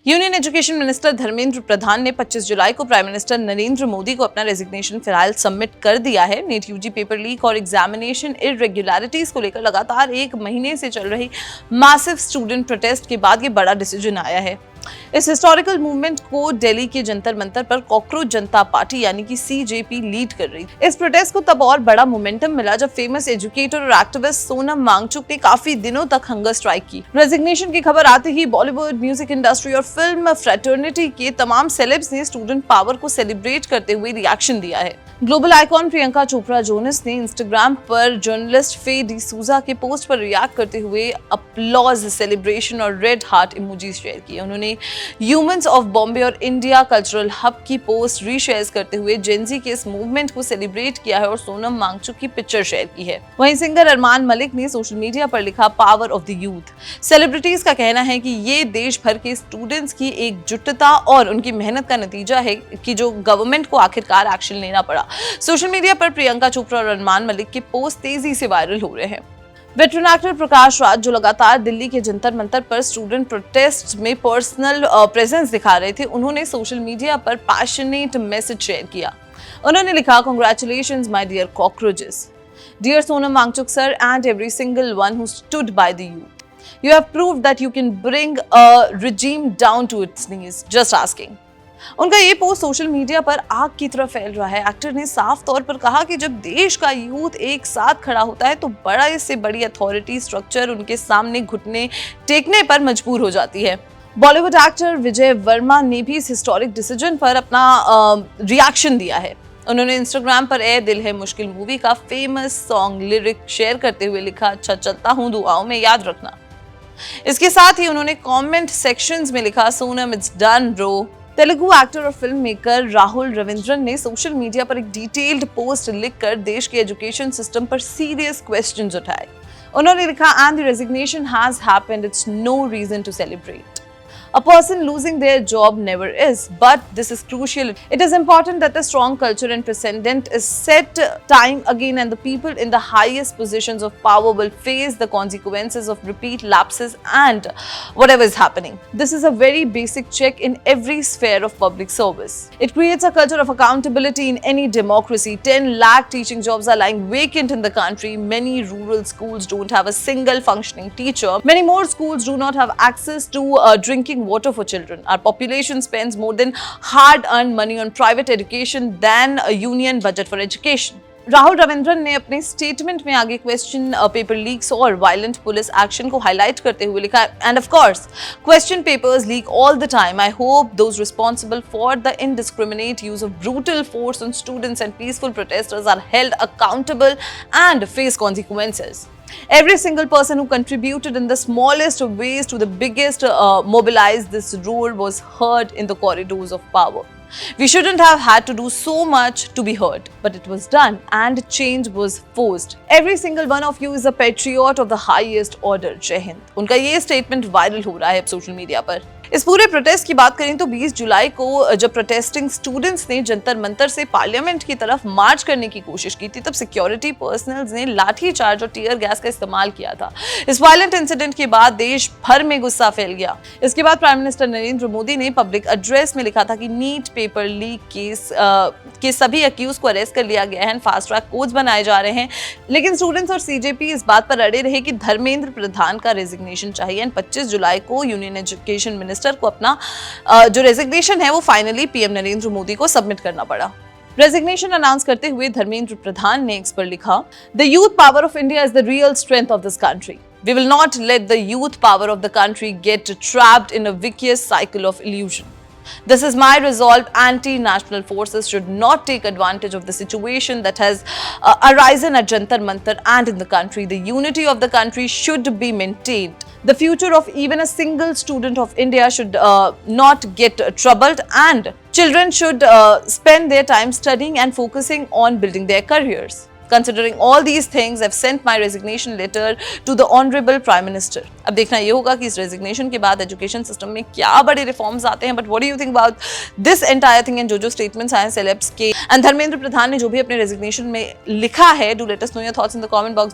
Union education minister Dharmendra Pradhan ने 25 जुलाई को prime minister Narendra Modi को अपना रेजिग्नेशन फिलहाल सबमिट कर दिया है। नीट यूजी पेपर लीक और एग्जामिनेशन इरेगुलरिटीज को लेकर लगातार एक महीने से चल रही मैसिव स्टूडेंट प्रोटेस्ट के बाद ये बड़ा डिसीजन आया है। इस हिस्टोरिकल मूवमेंट को दिल्ली के जंतर मंतर पर कॉकरोच जनता पार्टी यानी कि सीजेपी लीड कर रही थी। इस प्रोटेस्ट को तब और बड़ा मोमेंटम मिला जब फेमस एजुकेटर और एक्टिविस्ट सोनम वांगचुक ने काफी दिनों तक हंगर स्ट्राइक की। रेजिग्नेशन की खबर आते ही बॉलीवुड, म्यूजिक इंडस्ट्री और फिल्म फ्रेटर्निटी के तमाम सेलेब्स ने स्टूडेंट पावर को सेलिब्रेट करते हुए रिएक्शन दिया है। Global icon Priyanka Chopra Jonas ने इंस्टाग्राम पर जर्नलिस्ट फे डिसूजा के पोस्ट पर रिएक्ट करते हुए अपलॉज, सेलिब्रेशन और रेड हार्ट इमोजीज शेयर किए। उन्होंने ह्यूमंस ऑफ बॉम्बे और इंडिया कल्चरल हब की पोस्ट रीशेयर करते हुए जेनजी के इस मूवमेंट को सेलिब्रेट किया है और सोनम वांगचुक की पिक्चर शेयर की है। वहीं सिंगर अरमान मलिक ने सोशल मीडिया पर लिखा power of the youth. Celebrities का कहना है कि ये देश भर के स्टूडेंट्स की एकजुटता और उनकी मेहनत का नतीजा है कि जो गवर्नमेंट को आखिरकार एक्शन लेना पड़ा। सोशल मीडिया पर प्रियंका चोपड़ा और अरमान मलिक के पोस्ट तेजी से वायरल हो रहे हैं। वेटरन एक्टर प्रकाश राज, जो लगातार दिल्ली के जंतर मंतर पर स्टूडेंट प्रोटेस्ट में पर्सनल प्रेजेंस दिखा रहे थे, उन्होंने सोशल मीडिया पर पैशनेट मैसेज शेयर किया। उन्होंने लिखा, congratulations my dear cockroaches, dear Sonam Wangchuk sir and every single one who stood by the youth, you have proved that you can bring a regime down to its knees, just asking। उनका ये post social media पर आग की तरह फैल रहा है। Actor ने साफ तौर पर कहा कि जब देश का यूथ एक साथ खड़ा होता है तो बड़ा इससे बड़ी अथॉरिटी स्ट्रक्चर उनके सामने घुटने टेकने पर मजबूर हो जाती है। बॉलीवुड एक्टर विजय वर्मा ने भी इस हिस्टोरिक डिसीजन पर अपना रिएक्शन दिया है। उन्होंने इंस्टाग्राम पर ए दिल है मुश्किल मूवी का फेमस सॉन्ग लिरिक शेयर करते हुए लिखा, अच्छा चलता हूँ दुआओं में याद रखना। इसके साथ ही उन्होंने कमेंट सेक्शंस में लिखा, Sonam it's done bro. Telugu actor और फिल्म मेकर राहुल रविंद्रन ने सोशल मीडिया पर एक डिटेल्ड पोस्ट लिखकर देश के एजुकेशन सिस्टम पर सीरियस क्वेश्चंस उठाए। उन्होंने लिखा, and the resignation has happened, it's no reason to celebrate. A person losing their job never is, but this is crucial. It is important that a strong culture and precedent is set time again, and the people in the highest positions of power will face the consequences of repeat lapses and whatever is happening. This is a very basic check in every sphere of public service. It creates a culture of accountability in any democracy. 10 lakh teaching jobs are lying vacant in the country. Many rural schools don't have a single functioning teacher. Many more schools do not have access to drinking water for children. Our population spends more than hard-earned money on private education than a union budget for education. Rahul Ravindran ने अपने statement में आगे question paper leaks और violent police action को highlight करते हुए लिखा, and of course question papers leak all the time. I hope those responsible for the indiscriminate use of brutal force on students and peaceful protesters are held accountable and face consequences. Every single person who contributed in the smallest ways to the biggest mobilize this roar was heard in the corridors of power. We shouldn't have had to do so much to be heard, but it was done and change was forced. Every single one of you is a patriot of the highest order. जय हिंद। उनका ये statement viral हो रहा है social media पर। इस पूरे protest की बात करें तो 20 जुलाई को जब प्रोटेस्टिंग स्टूडेंट्स ने जंतर मंतर से पार्लियामेंट की तरफ मार्च करने की कोशिश की थी, तब सिक्योरिटी पर्सनल्स ने लाठी चार्ज और टीयर गैस का इस्तेमाल किया था। इस वायलेंट इंसिडेंट के बाद देश भर में गुस्सा फैल गया। इसके बाद प्राइम मिनिस्टर नरेंद्र मोदी ने पब्लिक एड्रेस में लिखा था कि नीट पेपर लीक केस के सभी अक्यूज को अरेस्ट कर लिया गया है, फास्ट ट्रैक कोर्ट्स बनाए जा रहे हैं। लेकिन स्टूडेंट्स और सीजेपी इस बात पर अड़े रहे कि धर्मेंद्र प्रधान का रेजिग्नेशन चाहिए, एंड 25 जुलाई को यूनियन एजुकेशन मिनिस्टर को अपना जो रेजिग्नेशन है वो फाइनली पीएम नरेंद्र मोदी को सबमिट करना पड़ा। रेजिग्नेशन अनाउंस करते हुए धर्मेंद्र प्रधान ने एक्स पर लिखा, the youth power of India is the real strength of this country. We will not let the youth power of the country get trapped in a vicious cycle of illusion. This is my resolve. Anti-national forces should not take advantage of the situation that has arisen at Jantar Mantar and in the country. The unity of the country should be maintained. The future of even a single student of India should not get troubled, and children should spend their time studying and focusing on building their careers. Considering all these things, I've sent my resignation letter to the Honorable Prime Minister. अब देखना ये होगा कि इस resignation के बाद education system में क्या बड़े रिफॉर्म्स आते हैं। But what do you think about this entire thing and जो स्टेटमेंट्स आए सेलेब्स के एंड धर्मेंद्र प्रधान ने जो भी अपने रेजिग्नेशन में लिखा है, do let us know your thoughts in the comment box.